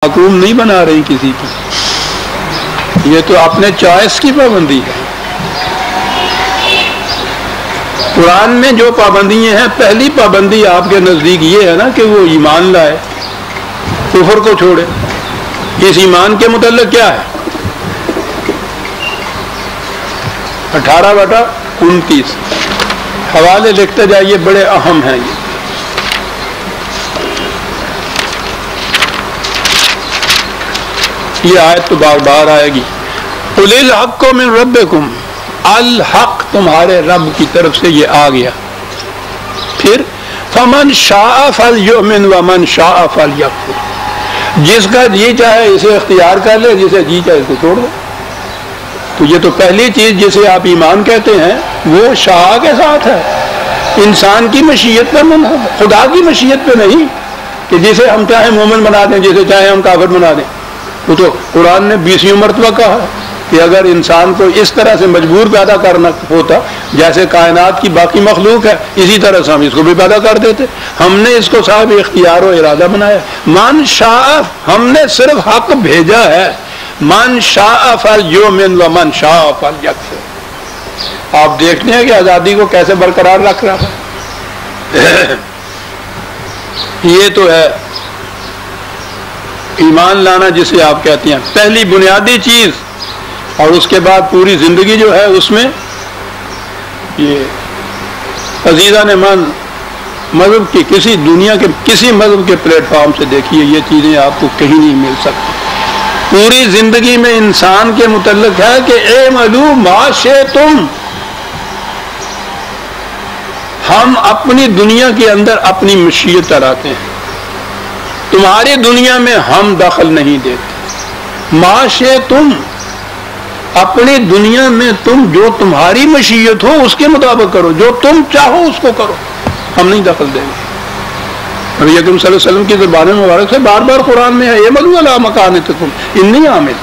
محکوم نہیں بنا رہی کسی کی، یہ تو اپنے چوائس کی پابندی ہے۔ قرآن میں جو پابندیاں ہیں، پہلی پابندی آپ کے نزدیک یہ ہے نا کہ وہ ایمان لائے، کفر کو چھوڑے۔ اس ایمان کے متعلق کیا ہے؟ 18/29 حوالے لکھتے جائیے، بڑے اہم ہیں یہ آیت تو بار بار آئے گی۔ قُلِ الْحَقُّ مِن رَبِّكُمْ، الحق تمہارے رب کی طرف سے یہ آ گیا۔ پھر فَمَنْ شَاءَ فَلْيُؤْمِنْ وَمَنْ شَاءَ فَلْيَكْفُرْ، جس کا جی چاہے اسے اختیار کر لے، جسے جی چاہے اس کو چھوڑ دے۔ تو یہ تو پہلی چیز جسے آپ ایمان کہتے ہیں وہ شاء کے ساتھ ہے، انسان کی مشیت پر منحصر، خدا کی مشیت پہ نہیں کہ جسے ہم چاہیں مومن بنا دیں، جسے چاہیں ہم کافر بنا دیں۔ وہ تو قرآن نے 20 مرتبہ کہا کہ اگر انسان کو اس طرح سے مجبور پیدا کرنا ہوتا جیسے کائنات کی باقی مخلوق ہے، اسی طرح سے ہم اس کو بھی پیدا کر دیتے۔ ہم نے اس کو صاحب اختیار و ارادہ بنایا۔ من شاء، ہم نے صرف حق بھیجا ہے۔ من شاء فلیؤمن ومن شاء فلیکفر۔ آپ دیکھتے ہیں کہ آزادی کو کیسے برقرار رکھ رہا ہے۔ یہ تو ہے ایمان لانا جسے آپ کہتے ہیں، پہلی بنیادی چیز۔ اور اس کے بعد پوری زندگی جو ہے اس میں یہ عزیزان من مذہب کی کسی دنیا کے کسی مذہب کے پلیٹ فارم سے دیکھیے، یہ چیزیں آپ کو کہیں نہیں مل سکتی۔ پوری زندگی میں انسان کے متعلق ہے کہ اعملوا ما شئتم، ہم اپنی دنیا کے اندر اپنی مشیت چلاتے ہیں، تمہاری دنیا میں ہم دخل نہیں دیتے۔ ما شئتم، اپنی دنیا میں تم جو تمہاری مشیت ہو اس کے مطابق کرو، جو تم چاہو اس کو کرو، ہم نہیں دخل دیں گے۔ نبی اکرم صلی اللہ علیہ وسلم کی زبان مبارک سے بار بار قرآن میں ہے اعملوا علی مکانتکم انی عامل،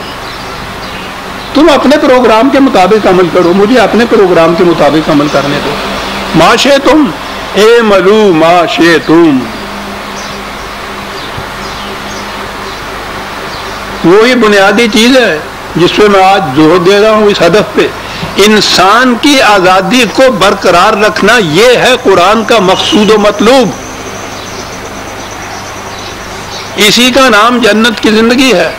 تم اپنے پروگرام کے مطابق عمل کرو، مجھے اپنے پروگرام کے مطابق عمل کرنے دو۔ ما شئتم اعملوا ما شئتم، وہی بنیادی چیز ہے جس پہ میں آج زور دے رہا ہوں، اس ہدف پہ۔ انسان کی آزادی کو برقرار رکھنا یہ ہے قرآن کا مقصود و مطلوب، اسی کا نام جنت کی زندگی ہے۔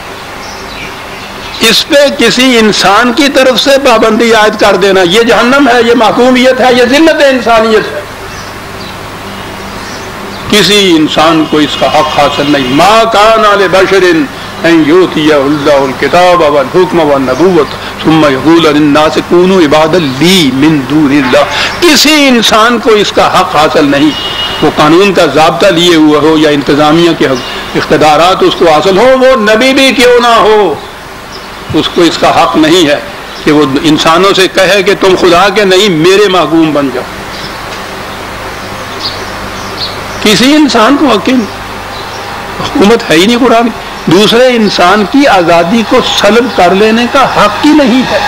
اس پہ کسی انسان کی طرف سے پابندی عائد کر دینا یہ جہنم ہے، یہ محکومیت ہے، یہ ذلت انسانیت ہے۔ کسی انسان کو اس کا حق حاصل نہیں۔ ما کان لبشر ان یؤتیہ اللہ الکتاب والحکم والنبوۃ ثم یقول للناس کونوا عبادا لی من دون اللہ، کسی انسان کو اس کا حق حاصل نہیں، وہ قانون کا ضابطہ لیے ہوئے ہو یا انتظامیہ کے اقتدارات اس کو حاصل ہو، وہ نبی بھی کیوں نہ ہو، اس کو اس کا حق نہیں ہے کہ وہ انسانوں سے کہے کہ تم خدا کے نہیں میرے محکوم بن جاؤ۔ کسی انسان کو حکومت ہے ہی نہیں قرآن کی، دوسرے انسان کی آزادی کو سلب کر لینے کا حق ہی نہیں ہے۔